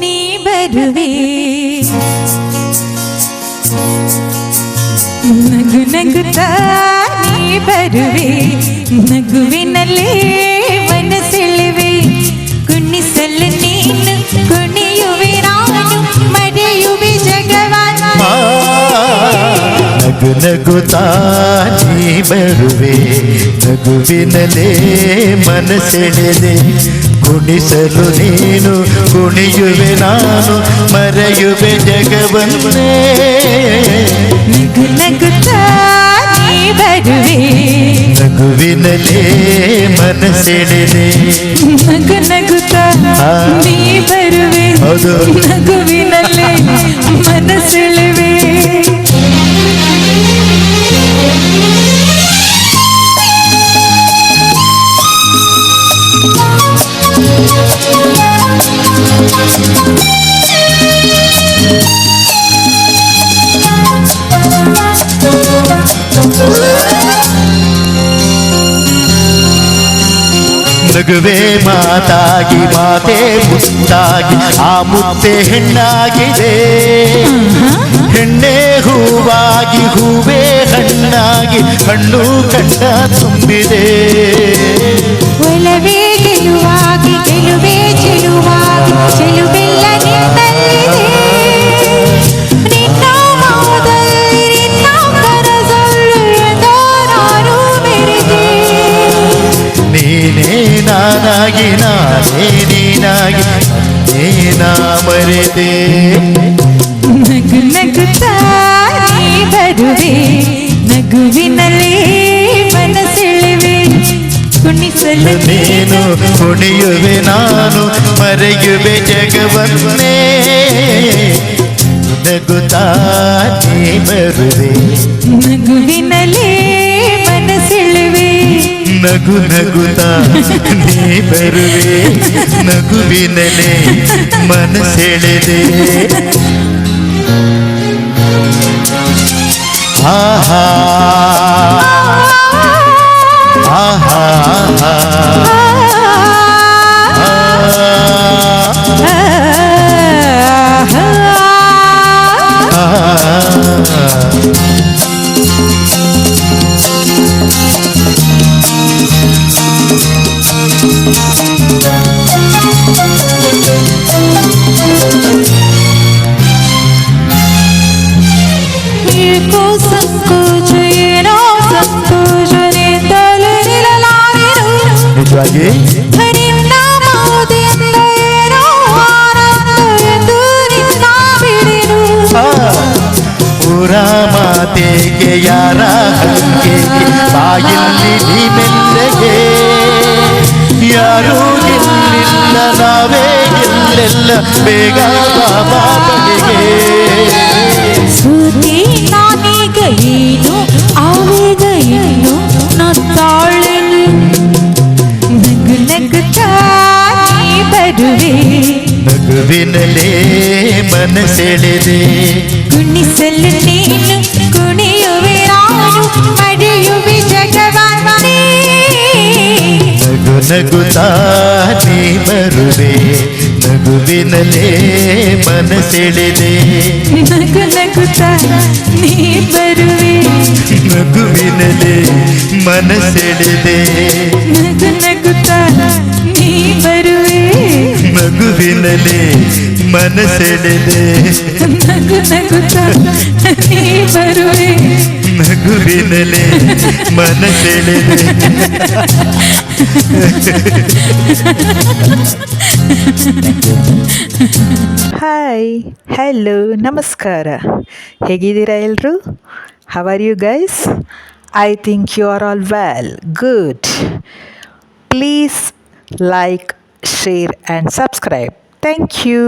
ನೀ ಬರುವೆ ನಗು ನಗುತ್ತಾ ನೀ ಬರುವೆ ನಗುವಿನಲ್ಲೇ ಮನಸೆಳೆವೆ ಕುಣಿಸಲು ನೀನು ಕುಣಿಯುವೆ ನಾನು ಮರೆಯುವೆ ಜಗವನ್ನ ನಗು ನಗುತ್ತಾ ನೀ ಬರುವೆ ನಗುವಿನಲೇ ಮನಸೆಳೆದೆ ಕುಣಿಸಲು ನೀನು ಕುಣಿಯುವೆ ನಾನು ಮರೆಯುವೆ ಜಗವನ್ನೇ ನಗು ನಗುತ್ತಾ ನೀ ಬರುವೆ ನಗುವಿನಲೇ ಮನಸೆಳೆದೆ ನಗು ನಗುತ್ತಾ ನೀ ಬರುವೆ ಹೌದು ನಗುವಿನಲ್ಲೇ ಮನಸೆಳೆವೆ ನಗುವೆ ಮಾತಾಗಿ ಮಾತೆ ಮುತ್ತಾಗಿ ಆ ಮುತ್ತೆ ಹೆಣ್ಣಾಗಿದೆ ಹೆಣ್ಣೆ ಹೂವಾಗಿ ಹೂವೇ ಹಣ್ಣಾಗಿ ಹಣ್ಣು ಕಣ್ಣ ತುಂಬಿದೆ ಒಲವೇ ಗೆಲುವಾಗಿ ಗೆಲುವೇ ಚೆಲುವಾಗಿ ಚೆಲುವೆಲ್ಲ ನಿನ್ನಲ್ಲಿದೆ ನಿನ್ನ ಮಾದಲ್ಲಿ ನಿನ್ನ ಕನಸಲ್ಲಿ ಎಂದೋ ನಾನು ಮೆರೆದೆ ನೀನೇ ನಾನಾಗಿ ನಾನೇ ನೀನಾಗಿ ನಾ ಮರೆತೆ ನಗು ನಗುತ್ತಾ ನೀ ಬರುವೆ ನಗುವಿನಲ್ಲೇ ಮನಸೆಳೆವೆ ಕುಣಿಸಲು ನೀನು ಕುಣಿಯುವೆ ನಾನು ಮರೆಯುವೆ ಜಗವನ್ನೇ ನಗುತ್ತಾ ನೀ ಬರುವೆ ನಗುವಿನಲ್ಲೇ ಮನಸೆಳೆವೆ ನಗು ನಗುತ್ತಾ ನೀ ಬರುವೆ ನಗುವಿನಲೇ ಮನಸೆಳೆದೆ ಆಹಾ ಆಹಾ ಏಕೋ ಸಂಕೋಚ ಏನೋ ಸಂಕೋಚನೆಂದಲೇ ನಿಲ್ಲಲಾರೆನು ನಿಜವಾಗಿ ನಿನ್ನ ಮೋದೆಯಿಂದ ಏನೋ ಆನಂದ ಎಂದು ನಿನ್ನ ಬಿಡೆನು ಪುರ ಮಾತೆಗೆ ಯಾರ ಹಂಗೆ ಬಾಯಲ್ಲಿ ನೀ ಮೆಲ್ಲಗೆ ಯಾರೂ ಗೆಲ್ಲಿಲ್ಲ ನಾವೇ ಗೆಲ್ಲೆಲ್ಲ ಬೇಗ ಬಾಬಾ ಬಳಿಗೆ ಸುದ್ದಿ ನಾನೀಗ ಏನು ಆವೇಗ ಏನು ನತ್ತಾಳೆನು ನಗು ನಗುತ್ತಾ ನೀ ಬರುವೆ ನಗುವಿನಲೇ ಮನಸೆಳೆದೆ ಕುಣಿಸಲು ನೀನು ಕುಣಿಯುವೆ ನಾನು ಮರೆಯುವೆ ಜಗವನ್ನೇ ನಗು ನಗುತ್ತಾ ನೀ ಬರುವೆ ನಗುವಿನಲೇ ಮನಸೆಳೆದೆ ನಗು ನಗುತ್ತಾ ನೀ ಬರುವೆ ನಗುವಿನಲೇ ಮನಸೆಳೆದೆ ನಗು ನಗುತ್ತಾ ನೀ ಬರುವೆ ನಗುವಿನಲೇ ಮನಸೆಳೆದೆ ನಗು ನಗುತ್ತಾ ನೀ ಬರುವೆ ನಗುವಿನಲೇ ಮನಸೆಳೆದೆ ಹಾಯ್ ಹಲೋ ನಮಸ್ಕಾರ ಹೇಗಿದ್ದೀರಾ ಎಲ್ಲರೂ how are you guys I think you are all well good please like share and subscribe. Thank you.